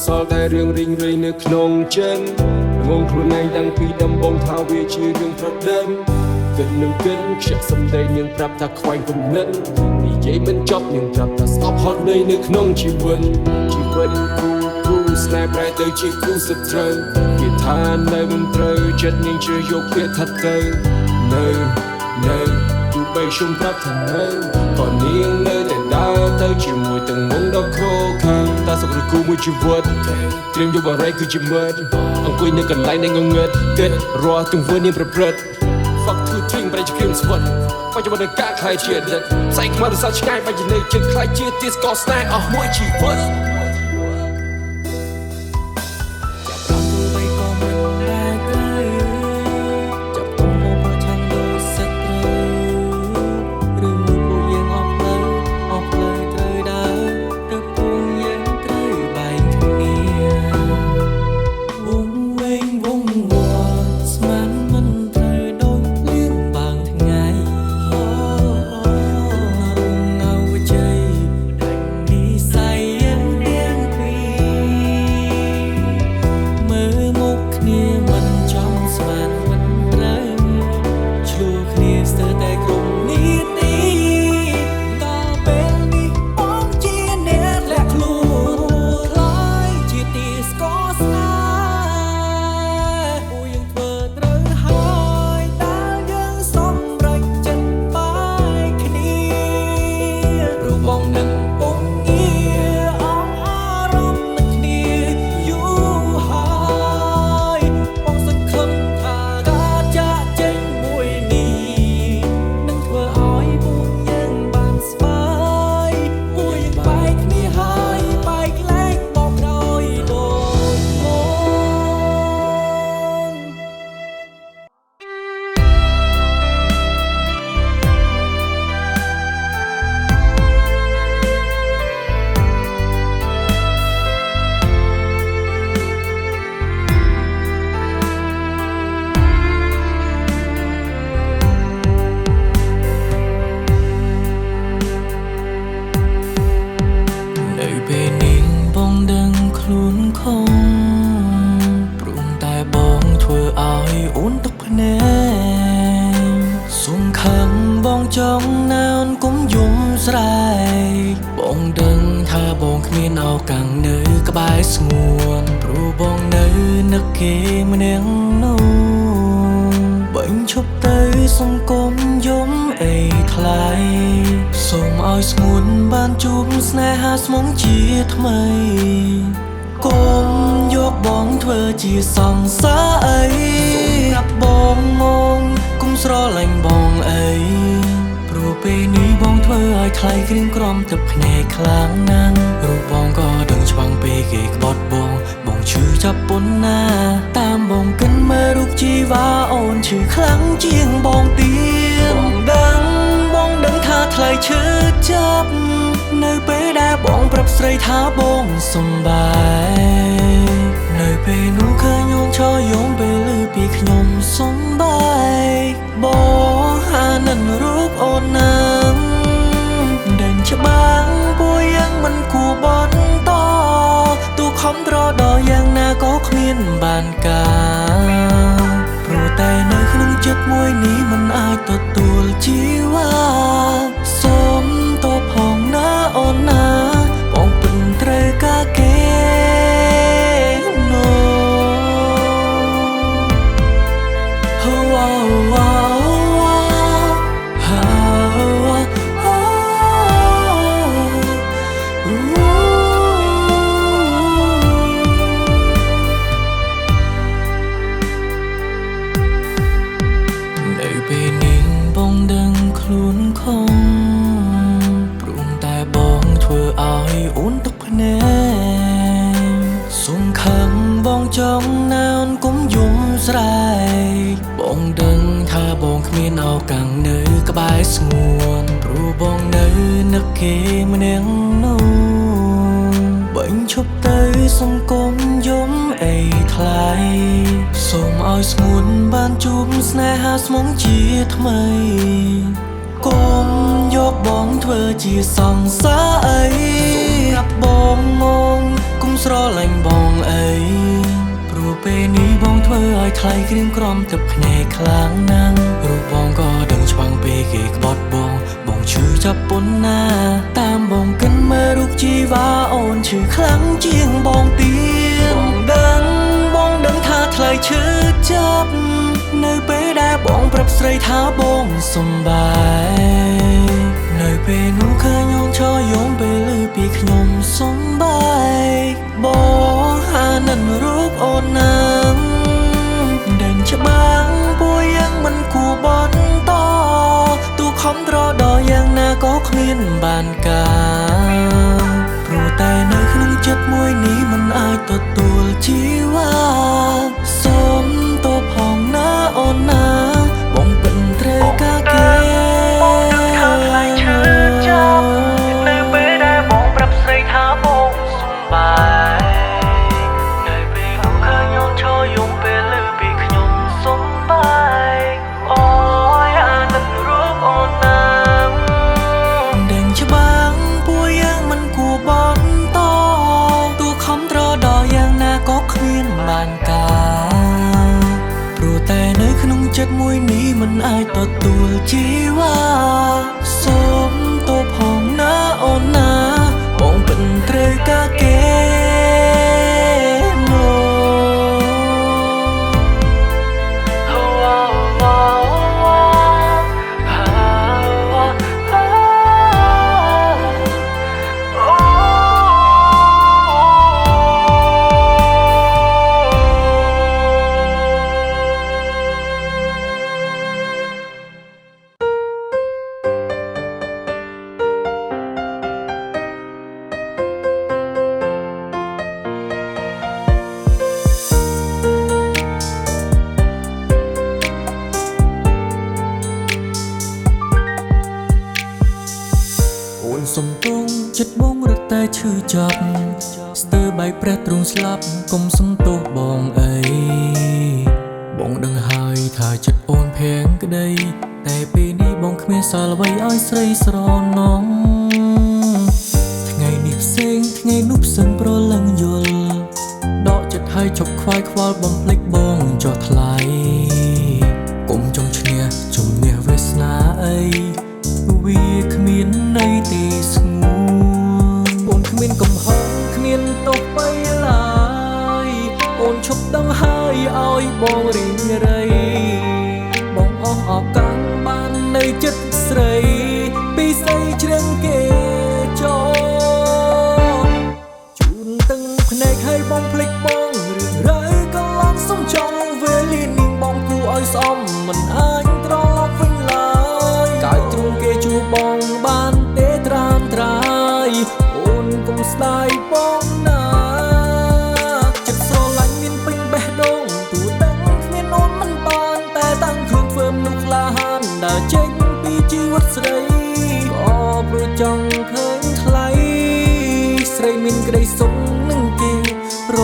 សល់តែរឿងរីងរៃនៅក្នុងចិត្តងងខ្លួនឯងតាំងពីដំបូងថាវាជារឿងប្រឌិនគិតនឹងគិតខ្ជិះសំដីនឹងប្រាប់ថាខ្វែងគំនិតនិយាយមិនចប់នឹងប្រាប់ថាស្អប់ហត់នៅក្នុងជីវិតគូស្នេហ៍ប្រែទៅជាគូសត្រូវគេថានៅមិនត្រូវចិត្តនាងជឿយកពាក្យថាទៅនៅទោះបីខ្ញុំប្រាប់ថានៅក៏នាងនៅតែដើរទៅជាមួយទាំងមុំដល់ខកខានតែសុខឬគូមួយជីវិតត្រៀមយកបរិយគឺជាមិត្តអង្គុយនៅកន្លែងនៃងងឹតគិតរាល់ទង្វើនាងប្រព្រឹត្ត Fuck two thing ប្រែជាគ្រឿងស្វិតបច្ចុប្បន្ននឹងការខ្លាយជាអតីតផ្សែងខ្មៅរសើបឆ្ងាយបាច់នៅជិតខ្លាយជាទីស្កស្នេហ៍អស់មួយជីវិត ចង់ណានគុំយំស្រែកបងដឹងថាបងគ្មានឱកាសនៅក្បែរស្ងួនព្រោះបងនៅនឹកគេម្នាក់នោះបាញ់ឈប់ទៅសង្គមយំអីថ្លៃសូមឲ្យស្ងួនបានជួបស្នេហាស្មងជាថ្មីកុំយកបងធ្វើជាសង្សារអីសូមប្រាប់បងមកគុំស្រឡាញ់បងអីព្រោះពេលនេះបងធ្វើឲ្យថ្លៃគ្រៀងក្រំទឹកភ្នែកខ្លាំងណាស់រូបបងក៏ដឹងច្បាំងពេលគេក្បត់បងឈឺចាប់ប៉ុណ្ណាតាមបងគិនមើលរូបជីវ៉ាអូនឈឺខ្លាំងជាងបងទៀតបងដឹងថាថ្លៃឈឺចាប់នៅពេលដែលបងប្រាប់ស្រីថាបងសំបាយនៅពេលនោះឃើញអូនឈរយំពេលឮពីខ្ញុំសំបាយបងអានិនរូបអូនណាំដឹងច្បាស់ពួកយ៉ាងមិនគួរបបន្តទូខំត្រដល់យ៉ាងណាក៏គ្មានបានការព្រោះតែនៅក្នុងចិត្តមួយនេះមិនអាចទទួលជីវ៉ាសូមតបផងណាអូនណាបងពិនត្រូវការគេពេលនេះបងដឹងខ្លួនខំព្រមតែបងធ្វើឲ្យអូនទឹកភ្នែកសុំខឹងបងចង់ណានគុំយំស្រែកបងដឹងថាបងគ្មានឱកាសនៅក្បែរស្ងួនព្រោះបងនៅនឹកគេម្នាក់នោះបាញ់ឈប់ទៅសង្គមយំអីថ្លៃសូមឲ្យស្ងួនបានជួបស្នេហាស្មងជាថ្មីកុំយកបងធ្វើជាសង្សារអីសូមប្រាប់បងមកគុំ ស្រឡាញ់បងអីព្រោះពេលនេះបងធ្វើឲ្យថ្លៃគ្រៀងក្រំទឹកភ្នែកខ្លាំងណាស់រូបបងក៏ដឹងច្បាំងពេលគេក្បត់បងឈឺចាប់ប៉ុណ្ណាតាមបងកិនមើលរូបជីវ៉ាអូនឈឺខ្លាំងជាងបងទៀតបងដឹងថាថ្លៃឈឺចាប់នៅពេលដែលបងប្រាប់ស្រីថាបងសំបាយនៅពេលនោះឃើញអូនឈរយំពេលឮពីខ្ញុំសំបាយបងអានិនរូបអូនណាស់ដឹងច្បាស់ពួកយើងមិនគួរបបន្តទូខំត្រដល់យ៉ាងណាក៏គ្មានបានការព្រោះតែនៅក្នុងចិត្តមួយនេះមិនអាចទទួលជីវ៉ាសូមទោសផងណាអូនណាបងពិតត្រូវការគេនៅពេលដែលបងប្រាប់ស្រីថាបងសំបាយនៅពេលខ្ញុំឃើញអូនឈរយំពេលឮពីខ្ញុំសំបាយអូយអានិតរូបអូនណាស់ដឹងច្បាស់ពួកយើងមិនគួរបបន្តទូខំត្រដល់យ៉ាងណាក៏គ្មានបានការព្រោះតែនៅក្នុងចិត្តមួយនេះមិនអាចទទួលជីវ៉ាសូមទោសផងណាអូនណាបងពិតត្រូវការគេសំទងចិត្តបងរត់តែឈឺចាប់ស្ទើរបែកព្រះទ្រង់ស្លាប់កុំសំទោសបងអីបងដឹងហើយថាចិត្តអូនភាំងក្តីតែពេលនេះបងគ្មានសល់អ្វីឲ្យស្រីស្រណងថ្ងៃនេះផ្សេងថ្ងៃនោះផ្សឹងប្រលឹងយល់ដកចិត្តឲ្យជប់ខ្វាយខ្វល់បំភ្លេចបងចោះថ្លៃកុំចង់ឈ្នះជំនះវាសនាអីវាគ្មានន័យទេស្ងួនអូនគ្មានកំហុសគ្មានទោសបីឡើយអូនឈប់ដឹងហើយឲ្យបងរីងរៃបងអស់ឱកាសបាននៅចិត្តស្រីពីស្អីជ្រឹងគេចូលជូនទាំងភ្នែកឲ្យបងភ្លេចបងរឿងរ៉ាវកន្លងសុំចង់វេលានេះបងគួរឲ្យស្អមមិនអាចត្រឡប់វិញឡើយកាយទ្រង់គេជួបបងបានទេត្រាំត្រាយអូនកុំស្ដាយបងណាចិត្តស្រឡាញ់មានពេញបេះដូងទូដឹងគ្មានអូនមិនបានតែតាំងខ្លួនធ្វើមនុស្សក្លាហានដើរចេញពីជីវិតស្រីក៏ព្រោះចង់ឃើញថ្លៃស្រីមានក្តីសុខនឹងគេរ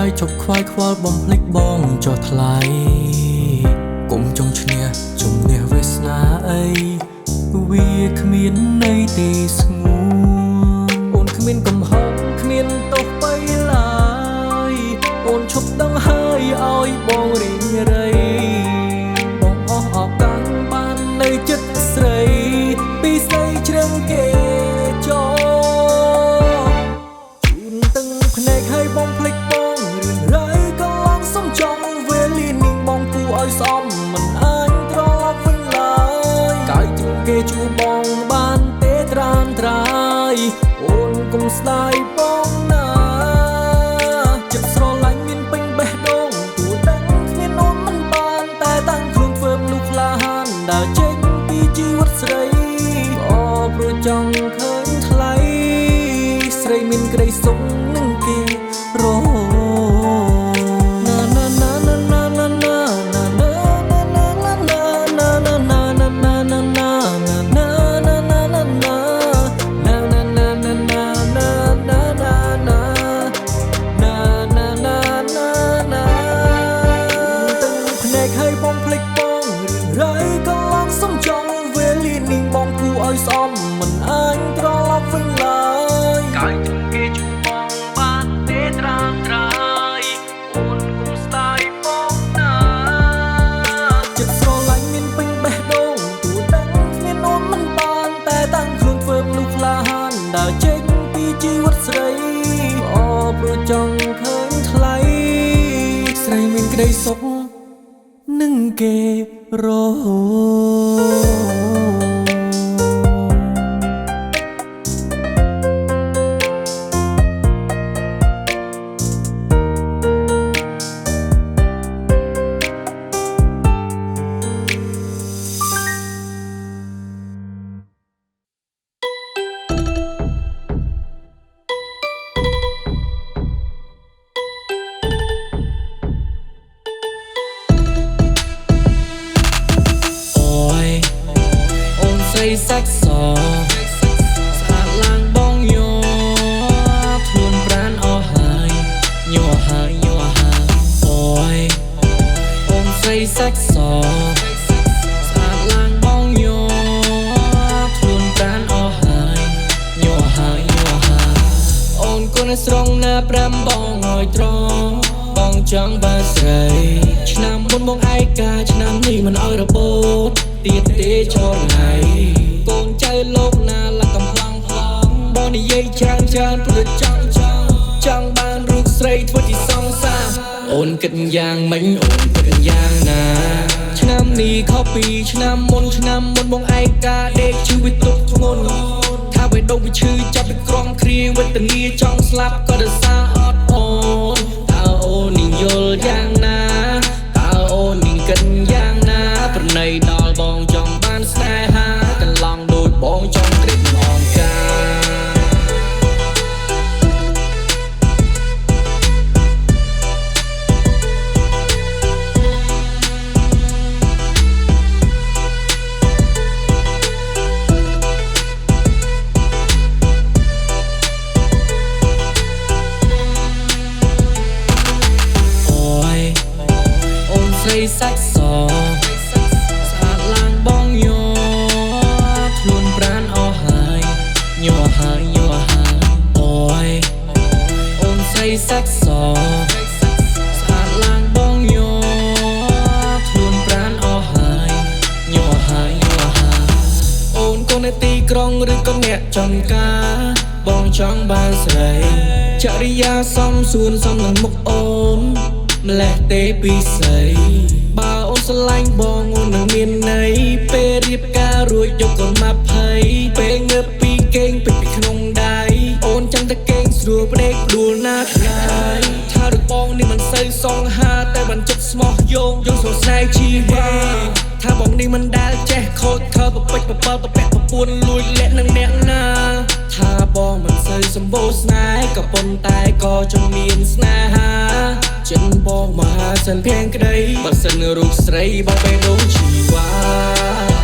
ហើយជប់ខ្វាយខ្វល់បំភ្លេចបងចោះថ្លៃកុំចង់ឈ្នះជំនះវាសនាអីវាគ្មានន័យទេស្ងួនអូនគ្មានកំហុសគ្មានទោសបីឡើយអូនឈប់ដឹងហើយឲ្យបងរីងរៃបងអស់ឱកាសបាននៅចិត្តស្រីពីស្អីជ្រឹងគេចូលជូនទាំងភ្នែកឲ្យបងភ្លេចបងចង់វេលានេះបងគួរឲ្យស្អមមិនអាចត្រឡប់វិញឡើយកាយទ្រង់គេជួបបងបានទេត្រាំត្រាយអូនកុំស្ដាយបងណាចិត្តស្រឡាញ់មានពេញបេះដូងទូដឹងគ្មានអូនមិនបានតែតាំងខ្លួនធ្វើមនុស្សក្លាហានដើរចេញពីជីវិតស្រីក៏ព្រោះចង់ឃើញថ្លៃស្រីមានក្តីសុខនឹងគេរ ឃើញថ្លៃស្រីមានក្តីសុខនឹងគេរស្រីសាច់សស្អាតឡើងបងយោខ្លួនប្រានអស់ហើយញ័រហើយញ័រហើយអូយអូនស្រីសាច់សស្អាតឡើងបងយោខ្លួនប្រានអស់ហើយញ័រហើយញ័រហើយអូនកូនស្រងណា5បងឲ្យត្រង់បងចង់បានស្រីឆ្នាំមុនបងឯកាឆ្នាំនេះមិនឲ្យរបូតទៀតទេចោលហើយកូនចៅលោកណាឡើងកំឡងផ្លងបងនិយាយច្រើនព្រោះចង់បានរូបស្រីធ្វើជាសង្សារអូនគិតយ៉ាងម៉េចអូនគិតយ៉ាងណាឆ្នាំនេះខុសពីឆ្នាំមុនបងឯកាដេកឈឺវាទុកធ្ងន់ថាបេះដូងវាឈឺចាប់ពីក្រំគ្រាវេទនាចង់ស្លាប់ក៏ដោយសារអត់អូនតើអូននឹងយល់យ៉ាងណាតើអូននឹងគិតយ៉ាងណាប្រណីដល់បងចង់បានស្នេហាកន្លងដូចបងចង់ត្រេកអងការស្រីសាច់សស្អាតឡើងបងយោខ្លួនប្រានអស់ហើយញ័រហើយញ័រហើយអូយអូនស្រីសាច់សស្អាតឡើងបងយោខ្លួនប្រានអស់ហើយញ័រហើយញ័រហើយអូនកូននៅទីក្រុងឬក៏អ្នកចំការបងចង់បានស្រីចរិយាសមសួនសមនឹងមុខអូនម្លេះទេពីស្រីបើអូនស្រឡាញ់បងអូននឹងមានន័យពេលរៀបការរួចយកកូនមកភ័យពេលងើបពីគេងពេញពីក្នុងដៃអូនចាំតែគេងស្រួលភ្នែកដួលណាស់ឡើយថារូបបងនេះមិនសូវសងហាតែបានចិត្តស្មោះយោងសរសៃជីវាថាបងនេះមិនដែលចេះខូចខើប្រពេចប្របើប្រពាក់ប្រពួនលួចលាក់នឹងអ្នកណាថាបងមិនសូវសម្បូរស្នេហ៍ក៏ប៉ុន្តែក៏ចង់មានស្នេហាចិនបងមហាសិនភៀងក្តីបើសិនរូបស្រីបងបេះដូងជីវ៉ា